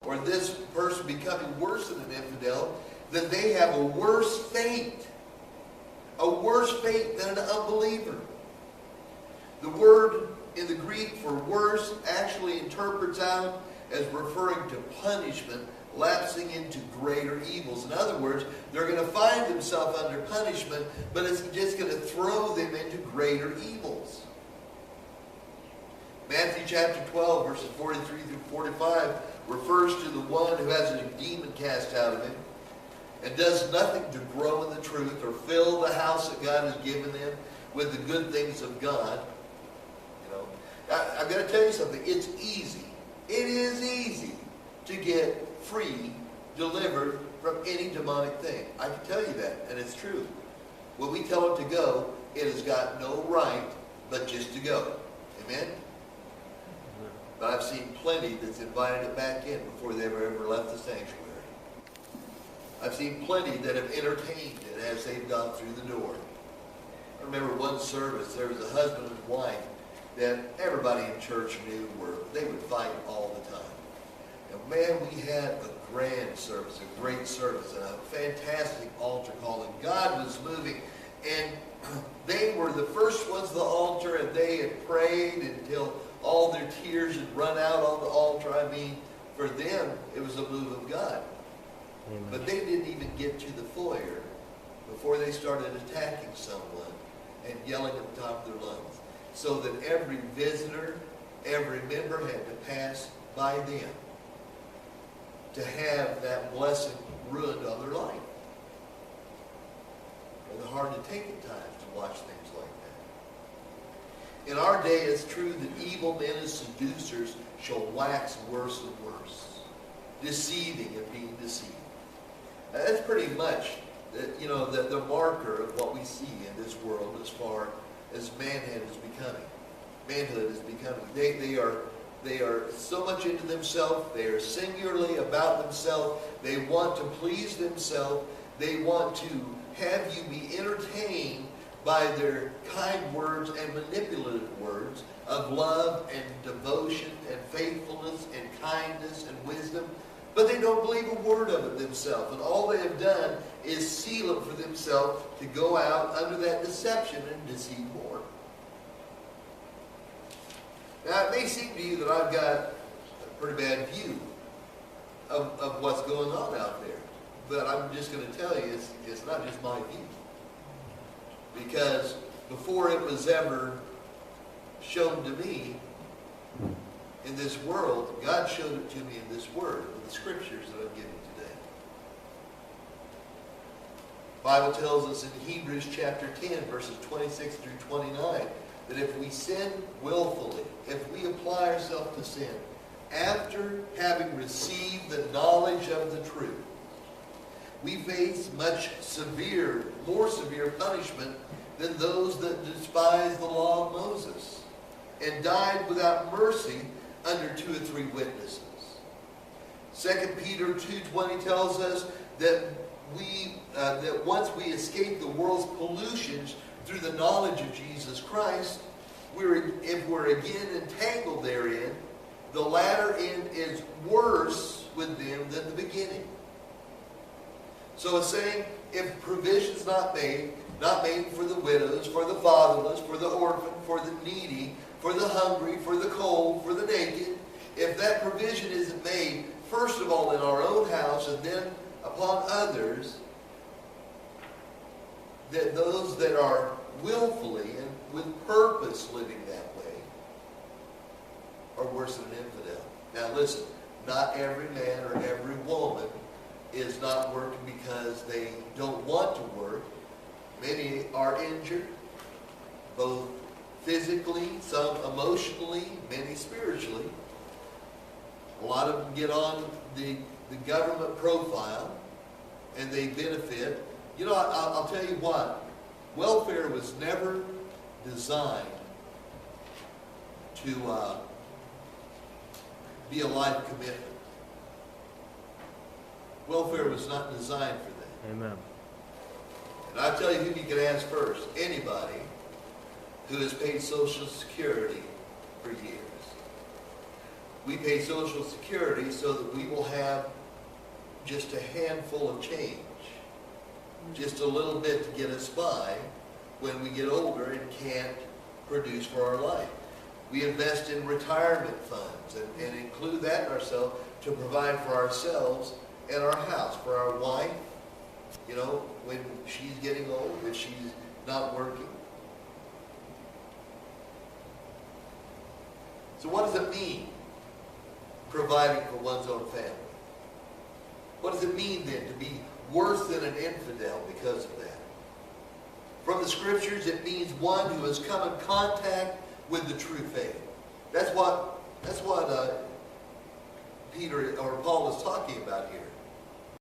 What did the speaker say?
or this person becoming worse than an infidel, then they have a worse fate. A worse fate than an unbeliever. The word in the Greek for worse actually interprets out as referring to punishment, lapsing into greater evils. In other words, they're going to find themselves under punishment, but it's just going to throw them into greater evils. Matthew chapter 12, verses 43 through 45, refers to the one who has a demon cast out of him and does nothing to grow in the truth or fill the house that God has given them with the good things of God. I've got to tell you something. It's easy. It is easy to get free, delivered from any demonic thing. I can tell you that, and it's true. When we tell it to go, it has got no right but just to go. Amen? But I've seen plenty that's invited it back in before they've ever left the sanctuary. I've seen plenty that have entertained it as they've gone through the door. I remember one service, there was a husband and wife that everybody in church knew they would fight all the time. And man, we had a grand service, a great service, and a fantastic altar call. And God was moving. And they were the first ones to the altar, and they had prayed until all their tears had run out on the altar. I mean, for them, it was a move of God. Amen. But they didn't even get to the foyer before they started attacking someone and yelling at the top of their lungs. So that every visitor, every member had to pass by them to have that blessing ruined on their life. It's hard to take at times to watch things like that. In our day, it's true that evil men and seducers shall wax worse and worse, deceiving and being deceived. That's pretty much the marker of what we see in this world as far as manhood is becoming. They are so much into themselves. They are singularly about themselves. They want to please themselves. They want to have you be entertained by their kind words and manipulative words of love and devotion and faithfulness and kindness and wisdom. But they don't believe a word of it themselves. And all they have done is seal it for themselves to go out under that deception and deceive more. Now, it may seem to you that I've got a pretty bad view of what's going on out there. But I'm just going to tell you, it's not just my view. Because before it was ever shown to me in this world, God showed it to me in this word, in the scriptures that I'm giving today. The Bible tells us in Hebrews chapter 10, verses 26 through 29, that if we sin willfully, if we apply ourselves to sin, after having received the knowledge of the truth, we face much more severe punishment than those that despise the law of Moses and died without mercy under 2 or 3 witnesses. 2 Peter 2:20 tells us that once we escape the world's pollutions through the knowledge of Jesus Christ, if we're again entangled therein, the latter end is worse with them than the beginning. So it's saying, if provision's not made for the widows, for the fatherless, for the orphan, for the needy, for the hungry, for the cold, for the naked, if that provision isn't made, first of all in our own house and then upon others, that those that are willfully and with purpose living that way are worse than an infidel. Now listen, not every man or every woman is not working because they don't want to work. Many are injured, both physically, some emotionally, many spiritually. A lot of them get on the government profile and they benefit. You know, I'll tell you what, welfare was never designed to be a life commitment. Welfare was not designed for that. Amen. And I'll tell you who you can ask first. Anybody who has paid Social Security for years. We pay Social Security so that we will have just a handful of change, just a little bit to get us by when we get older and can't produce for our life. We invest in retirement funds and include that in ourselves to provide for ourselves and our house, for our wife, when she's getting old, if she's not working. So what does it mean, providing for one's own family? What does it mean then to be worse than an infidel because of that? From the scriptures, it means one who has come in contact with the true faith. That's what Peter or Paul is talking about here.